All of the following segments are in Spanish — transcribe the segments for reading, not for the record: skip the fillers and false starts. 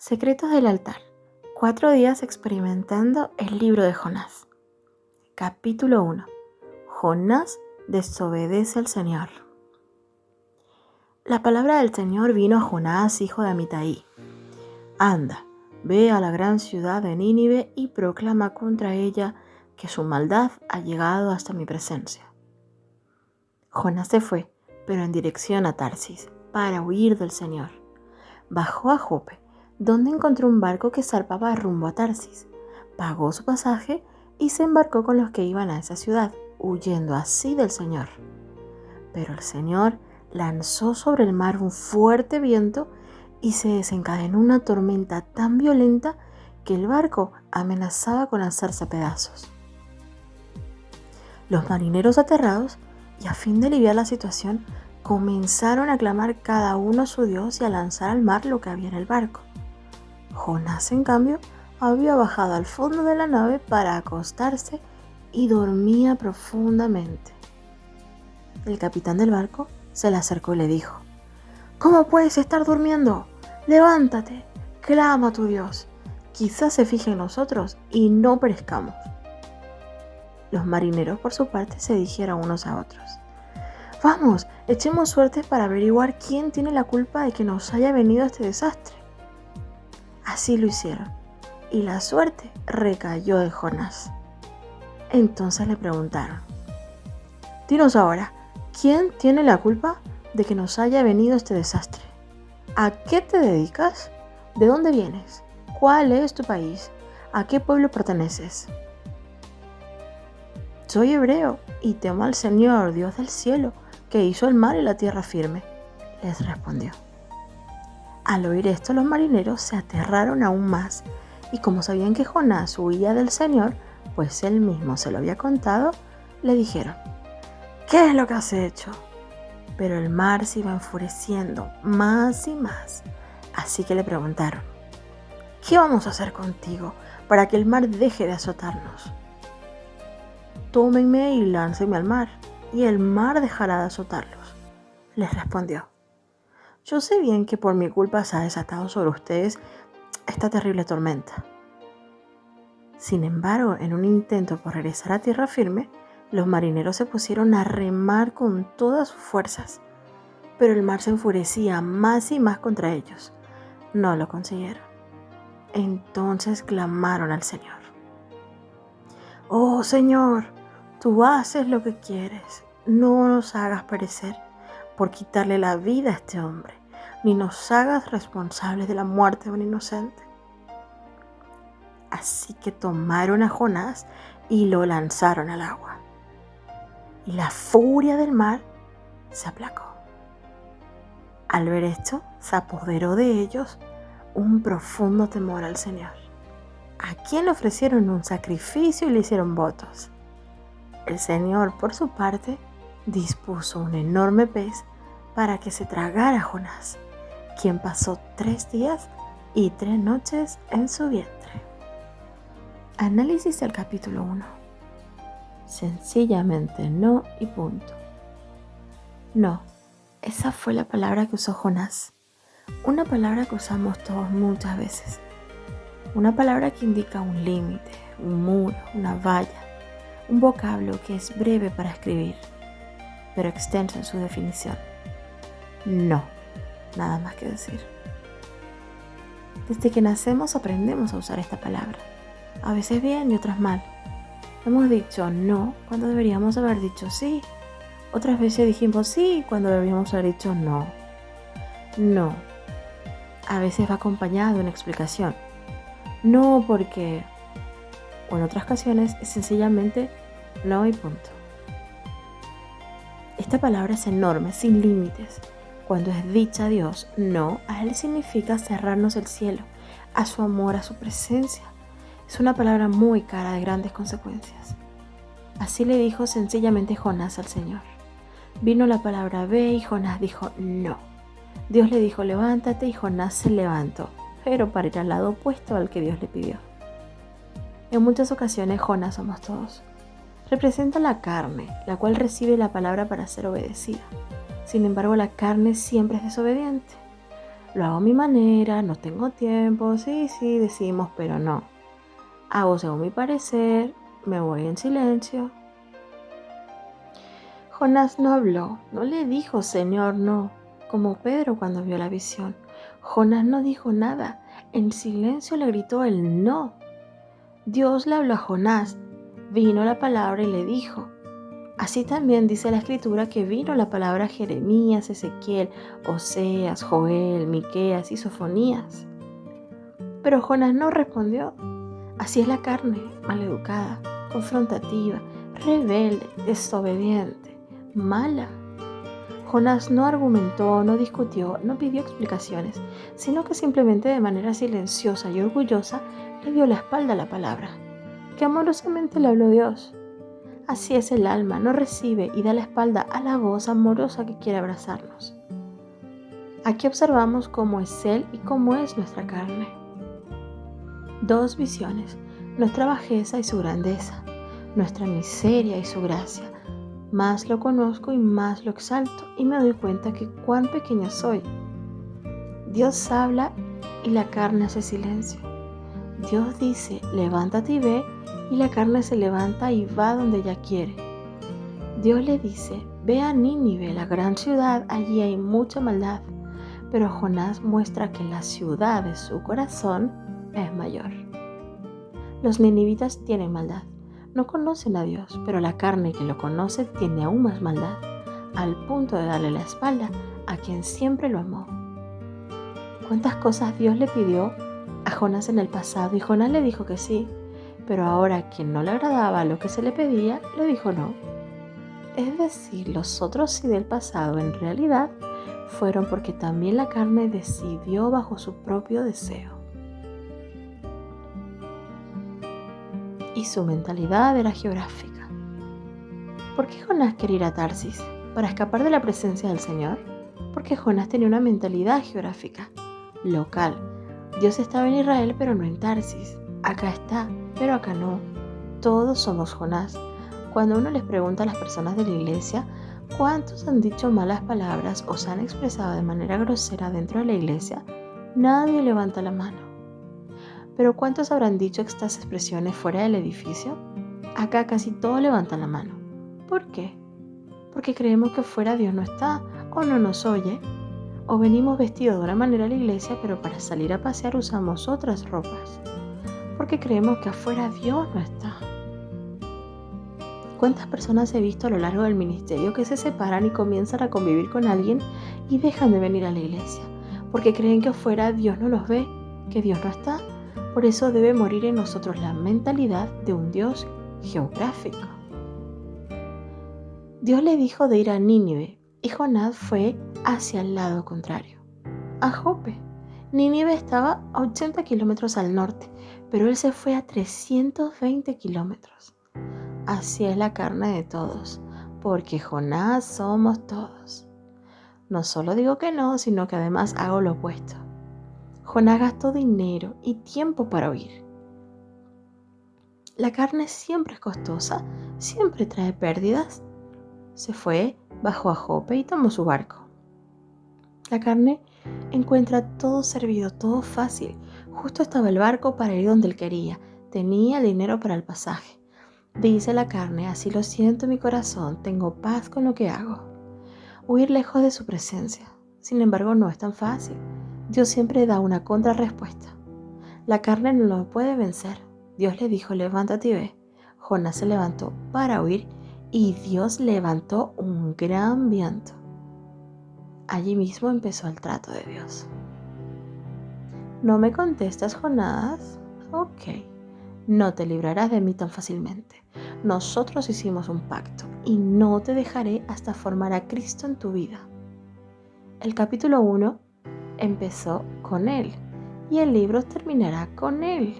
Secretos del altar. 4 días experimentando el libro de Jonás. Capítulo 1. Jonás desobedece al Señor. La palabra del Señor vino a Jonás, hijo de Amitai. Anda, ve a la gran ciudad de Nínive y proclama contra ella que su maldad ha llegado hasta mi presencia. Jonás se fue, pero en dirección a Tarsis, para huir del Señor. Bajó a Jope, donde encontró un barco que zarpaba rumbo a Tarsis. Pagó su pasaje y se embarcó con los que iban a esa ciudad, huyendo así del Señor. Pero el Señor lanzó sobre el mar un fuerte viento y se desencadenó una tormenta tan violenta que el barco amenazaba con hacerse a pedazos. Los marineros, aterrados y a fin de aliviar la situación, comenzaron a clamar cada uno a su Dios y a lanzar al mar lo que había en el barco. Jonás, en cambio, había bajado al fondo de la nave para acostarse y dormía profundamente. El capitán del barco se le acercó y le dijo: «¿Cómo puedes estar durmiendo? Levántate, clama a tu Dios. Quizás se fije en nosotros y no perezcamos». Los marineros, por su parte, se dijeron unos a otros: «Vamos, echemos suertes para averiguar quién tiene la culpa de que nos haya venido este desastre». Así lo hicieron, y la suerte recayó en Jonás. Entonces le preguntaron: «Dinos ahora, ¿quién tiene la culpa de que nos haya venido este desastre? ¿A qué te dedicas? ¿De dónde vienes? ¿Cuál es tu país? ¿A qué pueblo perteneces?» «Soy hebreo y temo al Señor, Dios del cielo, que hizo el mar y la tierra firme», les respondió. Al oír esto, los marineros se aterraron aún más, y como sabían que Jonás huía del Señor, pues él mismo se lo había contado, le dijeron: «¿Qué es lo que has hecho?». Pero el mar se iba enfureciendo más y más, así que le preguntaron: «¿Qué vamos a hacer contigo para que el mar deje de azotarnos?». «Tómenme y láncenme al mar, y el mar dejará de azotarlos», les respondió. «Yo sé bien que por mi culpa se ha desatado sobre ustedes esta terrible tormenta». Sin embargo, en un intento por regresar a tierra firme, los marineros se pusieron a remar con todas sus fuerzas, pero el mar se enfurecía más y más contra ellos. No lo consiguieron. Entonces clamaron al Señor: «Oh Señor, tú haces lo que quieres. No nos hagas perecer por quitarle la vida a este hombre, ni nos hagas responsables de la muerte de un inocente». Así que tomaron a Jonás y lo lanzaron al agua. Y la furia del mar se aplacó. Al ver esto, se apoderó de ellos un profundo temor al Señor, a quien le ofrecieron un sacrificio y le hicieron votos. El Señor, por su parte, dispuso un enorme pez para que se tragara a Jonás, quien pasó 3 días y 3 noches en su vientre. Análisis del capítulo 1. Sencillamente no y punto. No, esa fue la palabra que usó Jonás. Una palabra que usamos todos muchas veces. Una palabra que indica un límite, un muro, una valla, un vocablo que es breve para escribir, pero extenso en su definición. No, nada más que decir. Desde que nacemos aprendemos a usar esta palabra, a veces bien y otras mal. Hemos dicho no cuando deberíamos haber dicho sí. Otras veces dijimos sí cuando deberíamos haber dicho no. No. A veces va acompañado de una explicación. No porque, o en otras ocasiones es sencillamente no y punto. Esta palabra es enorme, sin límites. Cuando es dicha a Dios, no, a Él significa cerrarnos el cielo, a su amor, a su presencia. Es una palabra muy cara, de grandes consecuencias. Así le dijo sencillamente Jonás al Señor. Vino la palabra ve y Jonás dijo no. Dios le dijo levántate y Jonás se levantó, pero para ir al lado opuesto al que Dios le pidió. En muchas ocasiones Jonás somos todos. Representa la carne, la cual recibe la palabra para ser obedecida. Sin embargo, la carne siempre es desobediente. Lo hago a mi manera, no tengo tiempo, sí, decimos, pero no. Hago según mi parecer, me voy en silencio. Jonás no habló, no le dijo Señor, no, como Pedro cuando vio la visión. Jonás no dijo nada, en silencio le gritó el no. Dios le habló a Jonás, vino la palabra y le dijo. Así también dice la Escritura que vino la palabra a Jeremías, Ezequiel, Oseas, Joel, Miqueas y Sofonías. Pero Jonás no respondió. Así es la carne, maleducada, confrontativa, rebelde, desobediente, mala. Jonás no argumentó, no discutió, no pidió explicaciones, sino que simplemente de manera silenciosa y orgullosa le dio la espalda a la palabra, que amorosamente le habló Dios. Así es el alma, no recibe y da la espalda a la voz amorosa que quiere abrazarnos. Aquí observamos cómo es Él y cómo es nuestra carne. Dos visiones, nuestra bajeza y su grandeza, nuestra miseria y su gracia. Más lo conozco y más lo exalto y me doy cuenta que cuán pequeña soy. Dios habla y la carne hace silencio. Dios dice, levántate y ve, y la carne se levanta y va donde ella quiere. Dios le dice, ve a Nínive, la gran ciudad, allí hay mucha maldad. Pero Jonás muestra que la ciudad de su corazón es mayor. Los ninivitas tienen maldad, no conocen a Dios, pero la carne que lo conoce tiene aún más maldad, al punto de darle la espalda a quien siempre lo amó. ¿Cuántas cosas Dios le pidió a Jonás en el pasado y Jonás le dijo que sí? Pero ahora quien no le agradaba lo que se le pedía, le dijo no. Es decir, los otros sí del pasado en realidad fueron porque también la carne decidió bajo su propio deseo. Y su mentalidad era geográfica. ¿Por qué Jonás quería ir a Tarsis? ¿Para escapar de la presencia del Señor? Porque Jonás tenía una mentalidad geográfica, local. Dios estaba en Israel, pero no en Tarsis. Acá está, pero acá no. Todos somos Jonás. Cuando uno les pregunta a las personas de la iglesia, ¿cuántos han dicho malas palabras o se han expresado de manera grosera dentro de la iglesia? Nadie levanta la mano. ¿Pero cuántos habrán dicho estas expresiones fuera del edificio? Acá casi todos levantan la mano. ¿Por qué? Porque creemos que fuera Dios no está o no nos oye. O venimos vestidos de una manera a la iglesia, pero para salir a pasear usamos otras ropas. Porque creemos que afuera Dios no está. ¿Cuántas personas he visto a lo largo del ministerio que se separan y comienzan a convivir con alguien y dejan de venir a la iglesia? Porque creen que afuera Dios no los ve, que Dios no está. Por eso debe morir en nosotros la mentalidad de un Dios geográfico. Dios le dijo de ir a Nínive y Jonás fue hacia el lado contrario, a Jope. Nínive estaba a 80 kilómetros al norte, pero él se fue a 320 kilómetros. Así es la carne de todos, porque Jonás somos todos. No solo digo que no, sino que además hago lo opuesto. Jonás gastó dinero y tiempo para huir. La carne siempre es costosa, siempre trae pérdidas. Se fue, bajó a Jope y tomó su barco. La carne encuentra todo servido, todo fácil. Justo estaba el barco para ir donde él quería. Tenía el dinero para el pasaje. Dice la carne, así lo siento en mi corazón, tengo paz con lo que hago. Huir lejos de su presencia. Sin embargo, no es tan fácil. Dios siempre da una contrarrespuesta. La carne no lo puede vencer. Dios le dijo, levántate y ve. Jonás se levantó para huir y Dios levantó un gran viento. Allí mismo empezó el trato de Dios. ¿No me contestas, Jonás? Ok. No te librarás de mí tan fácilmente. Nosotros hicimos un pacto y no te dejaré hasta formar a Cristo en tu vida. El capítulo 1 empezó con Él y el libro terminará con Él.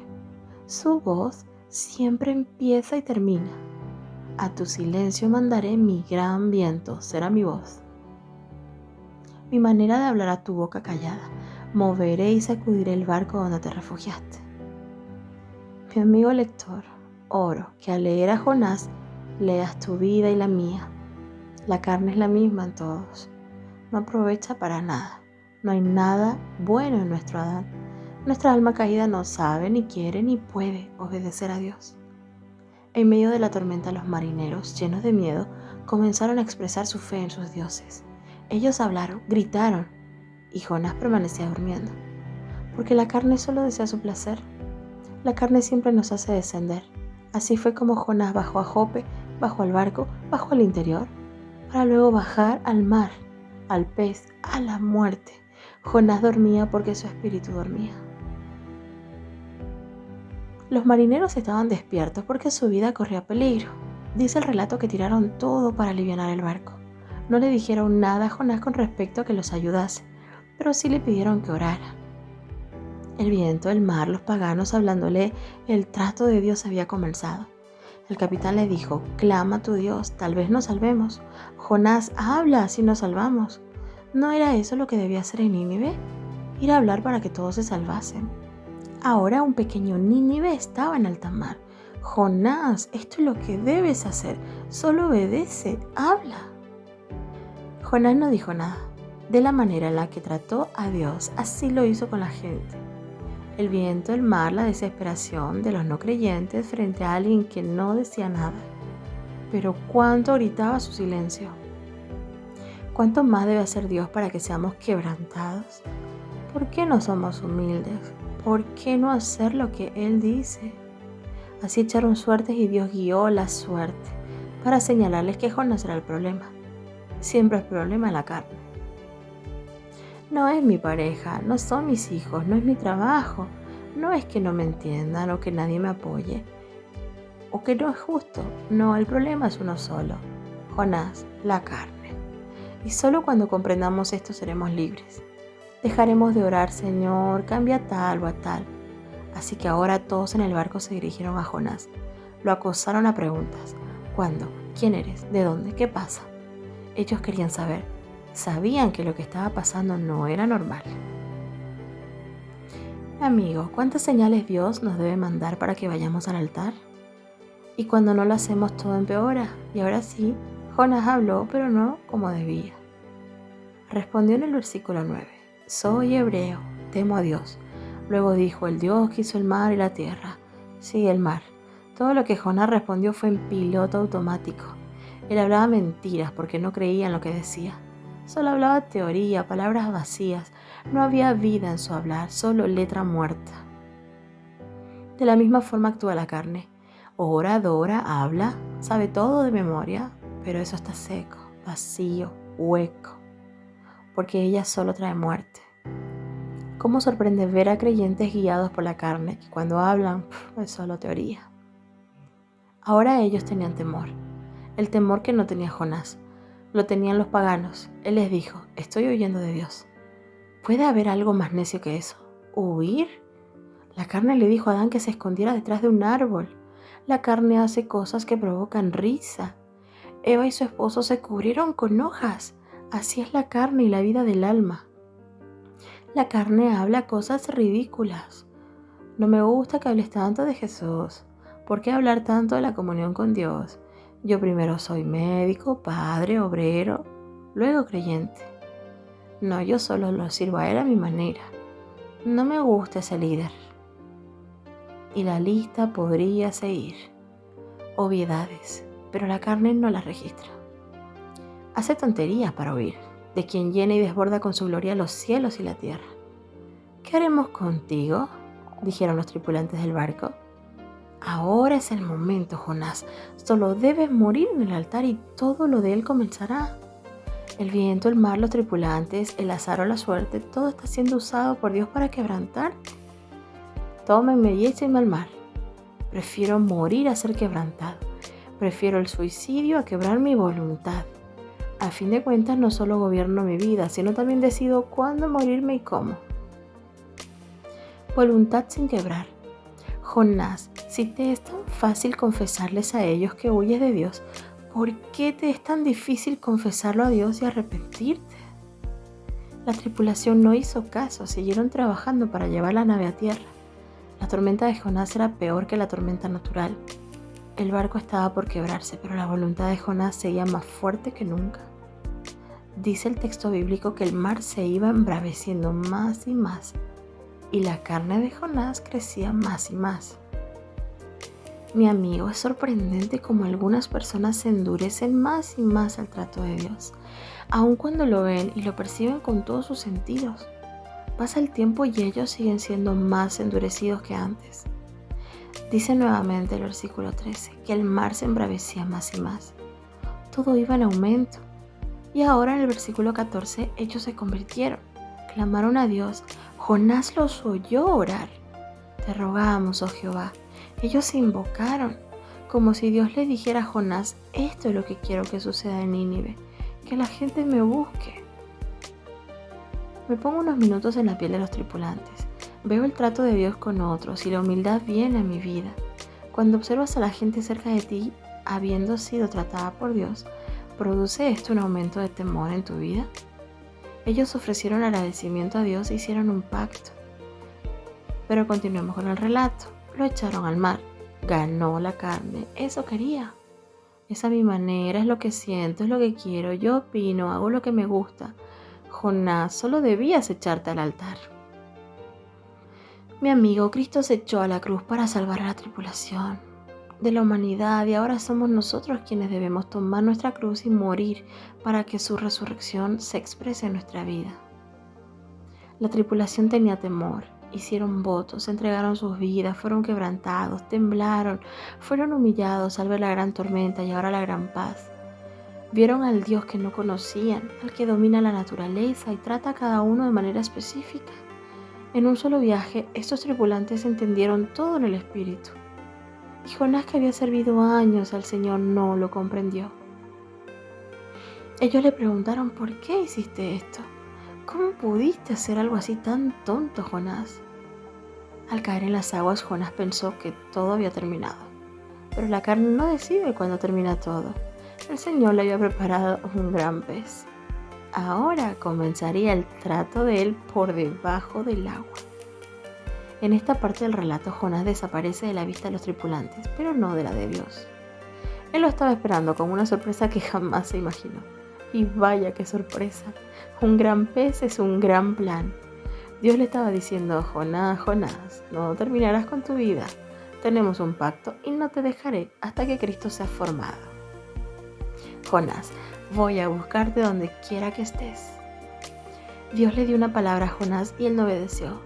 Su voz siempre empieza y termina. A tu silencio mandaré mi gran viento, será mi voz. Mi manera de hablar a tu boca callada. Moveré y sacudiré el barco donde te refugiaste. Mi amigo lector, oro que al leer a Jonás leas tu vida y la mía. La carne es la misma en todos. No aprovecha para nada. No hay nada bueno en nuestro Adán. Nuestra alma caída no sabe, ni quiere, ni puede obedecer a Dios. En medio de la tormenta, los marineros, llenos de miedo, comenzaron a expresar su fe en sus dioses. Ellos hablaron, gritaron, y Jonás permanecía durmiendo, porque la carne solo desea su placer. La carne siempre nos hace descender. Así fue como Jonás bajó a Jope, bajó al barco, bajó al interior, para luego bajar al mar, al pez, a la muerte. Jonás dormía porque su espíritu dormía. Los marineros estaban despiertos porque su vida corría peligro. Dice el relato que tiraron todo para aliviar el barco. No le dijeron nada a Jonás con respecto a que los ayudase, pero sí le pidieron que orara. El viento, el mar, los paganos hablándole, el trato de Dios había comenzado. El capitán le dijo: clama a tu Dios, tal vez nos salvemos. Jonás, habla si nos salvamos. ¿No era eso lo que debía hacer en Nínive? Ir a hablar para que todos se salvasen. Ahora un pequeño Nínive estaba en alta mar. Jonás, esto es lo que debes hacer. Solo obedece, habla. Jonás no dijo nada. De la manera en la que trató a Dios, así lo hizo con la gente. El viento, el mar, la desesperación de los no creyentes frente a alguien que no decía nada. Pero cuánto gritaba su silencio. ¿Cuánto más debe hacer Dios para que seamos quebrantados? ¿Por qué no somos humildes? ¿Por qué no hacer lo que Él dice? Así echaron suertes y Dios guió la suerte para señalarles que Jonás era el problema. Siempre el problema es la carne. No es mi pareja, no son mis hijos, no es mi trabajo, no es que no me entiendan o que nadie me apoye o que no es justo. No, el problema es uno solo: Jonás, la carne. Y solo cuando comprendamos esto seremos libres. Dejaremos de orar: Señor, cambia tal o a tal. Así que ahora todos en el barco se dirigieron a Jonás. Lo acosaron a preguntas: ¿cuándo? ¿Quién eres? ¿De dónde? ¿Qué pasa? Ellos querían saber. Sabían que lo que estaba pasando no era normal. Amigo, ¿cuántas señales Dios nos debe mandar para que vayamos al altar? Y cuando no lo hacemos, todo empeora. Y ahora sí, Jonás habló, pero no como debía. Respondió en el versículo 9: soy hebreo, temo a Dios. Luego dijo: el Dios que hizo el mar y la tierra. Sí, el mar. Todo lo que Jonás respondió fue en piloto automático. Él hablaba mentiras porque no creía en lo que decía. Solo hablaba teoría, palabras vacías. No había vida en su hablar, solo letra muerta. De la misma forma actúa la carne. Ora, adora, habla, sabe todo de memoria, pero eso está seco, vacío, hueco, porque ella solo trae muerte. ¿Cómo sorprende ver a creyentes guiados por la carne que cuando hablan es solo teoría? Ahora ellos tenían temor, el temor que no tenía Jonás. Lo tenían los paganos. Él les dijo: estoy huyendo de Dios. ¿Puede haber algo más necio que eso? ¿Huir? La carne le dijo a Adán que se escondiera detrás de un árbol. La carne hace cosas que provocan risa. Eva y su esposo se cubrieron con hojas. Así es la carne y la vida del alma. La carne habla cosas ridículas. No me gusta que hables tanto de Jesús. ¿Por qué hablar tanto de la comunión con Dios? Yo primero soy médico, padre, obrero, luego creyente. No, yo solo lo sirvo a Él a mi manera. No me gusta ese líder. Y la lista podría seguir. Obviedades, pero la carne no las registra. Hace tonterías para oír, de quien llena y desborda con su gloria los cielos y la tierra. ¿Qué haremos contigo?, dijeron los tripulantes del barco. Ahora es el momento, Jonás. Solo debes morir en el altar y todo lo de él comenzará. El viento, el mar, los tripulantes, el azar o la suerte, todo está siendo usado por Dios para quebrantarte. Tómenme y échenme al mar. Prefiero morir a ser quebrantado. Prefiero el suicidio a quebrar mi voluntad. A fin de cuentas, no solo gobierno mi vida, sino también decido cuándo morirme y cómo. Voluntad sin quebrar. Jonás, si te es tan fácil confesarles a ellos que huyes de Dios, ¿por qué te es tan difícil confesarlo a Dios y arrepentirte? La tripulación no hizo caso, siguieron trabajando para llevar la nave a tierra. La tormenta de Jonás era peor que la tormenta natural. El barco estaba por quebrarse, pero la voluntad de Jonás seguía más fuerte que nunca. Dice el texto bíblico que el mar se iba embraveciendo más y más, y la carne de Jonás crecía más y más. Mi amigo, es sorprendente cómo algunas personas se endurecen más y más al trato de Dios, aun cuando lo ven y lo perciben con todos sus sentidos. Pasa el tiempo y ellos siguen siendo más endurecidos que antes. Dice nuevamente el versículo 13 que el mar se embravecía más y más. Todo iba en aumento. Y ahora en el versículo 14 ellos se convirtieron, clamaron a Dios. Jonás los oyó orar. Te rogamos, oh Jehová. Ellos se invocaron, como si Dios le dijera a Jonás: esto es lo que quiero que suceda en Nínive, que la gente me busque. Me pongo unos minutos en la piel de los tripulantes. Veo el trato de Dios con otros y la humildad viene a mi vida. Cuando observas a la gente cerca de ti habiendo sido tratada por Dios, ¿produce esto un aumento de temor en tu vida? Ellos ofrecieron agradecimiento a Dios e hicieron un pacto. Pero continuemos con el relato. Lo echaron al mar. Ganó la carne. Eso quería. Es a mi manera, es lo que siento, es lo que quiero. Yo opino, hago lo que me gusta. Jonás, solo debías echarte al altar. Mi amigo, Cristo se echó a la cruz para salvar a la tripulación de la humanidad, y ahora somos nosotros quienes debemos tomar nuestra cruz y morir para que su resurrección se exprese en nuestra vida. La tripulación tenía temor, hicieron votos, entregaron sus vidas, fueron quebrantados, temblaron, fueron humillados al ver la gran tormenta y ahora la gran paz. Vieron al Dios que no conocían, al que domina la naturaleza y trata a cada uno de manera específica. En un solo viaje, estos tripulantes entendieron todo en el espíritu. Y Jonás, que había servido años al Señor, no lo comprendió. Ellos le preguntaron: ¿por qué hiciste esto? ¿Cómo pudiste hacer algo así tan tonto, Jonás? Al caer en las aguas, Jonás pensó que todo había terminado. Pero la carne no decide cuándo termina todo. El Señor le había preparado un gran pez. Ahora comenzaría el trato de él por debajo del agua. En esta parte del relato, Jonás desaparece de la vista de los tripulantes, pero no de la de Dios. Él lo estaba esperando con una sorpresa que jamás se imaginó. Y vaya qué sorpresa. Un gran pez es un gran plan. Dios le estaba diciendo: Jonás, Jonás, no terminarás con tu vida. Tenemos un pacto y no te dejaré hasta que Cristo sea formado. Jonás, voy a buscarte donde quiera que estés. Dios le dio una palabra a Jonás y él no obedeció.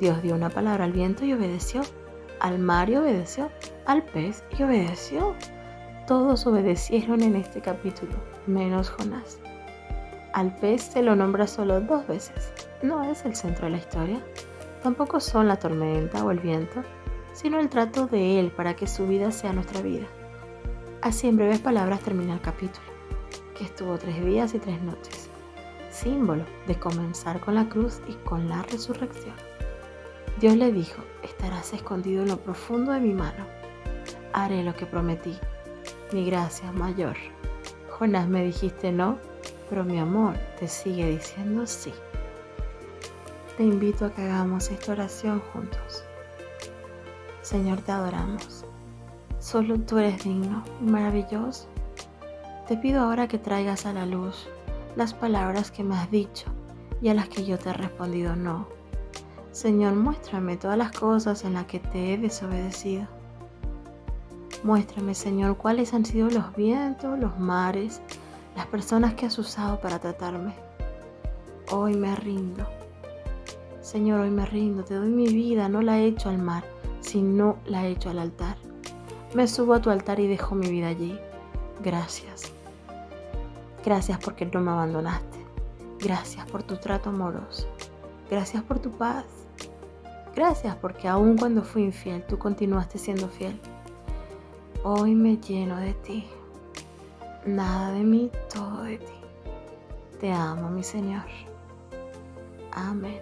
Dios dio una palabra al viento y obedeció. Al mar y obedeció. Al pez y obedeció. Todos obedecieron en este capítulo, menos Jonás. Al pez se lo nombra solo 2 veces. No es el centro de la historia. Tampoco son la tormenta o el viento, sino el trato de él para que su vida sea nuestra vida. Así, en breves palabras, termina el capítulo, que estuvo 3 días y 3 noches, símbolo de comenzar con la cruz y con la resurrección. Dios le dijo: estarás escondido en lo profundo de mi mano. Haré lo que prometí. Mi gracia es mayor. Jonás, me dijiste no, pero mi amor te sigue diciendo sí. Te invito a que hagamos esta oración juntos. Señor, te adoramos. Solo tú eres digno y maravilloso. Te pido ahora que traigas a la luz las palabras que me has dicho y a las que yo te he respondido no. Señor, muéstrame todas las cosas en las que te he desobedecido. Muéstrame, Señor, cuáles han sido los vientos, los mares, las personas que has usado para tratarme. Hoy me rindo. Señor, hoy me rindo, te doy mi vida, no la echo al mar, sino la echo al altar. Me subo a tu altar y dejo mi vida allí. Gracias. Gracias porque no me abandonaste. Gracias por tu trato amoroso. Gracias por tu paz. Gracias porque aun cuando fui infiel, tú continuaste siendo fiel. Hoy me lleno de ti. Nada de mí, todo de ti. Te amo, mi Señor. Amén.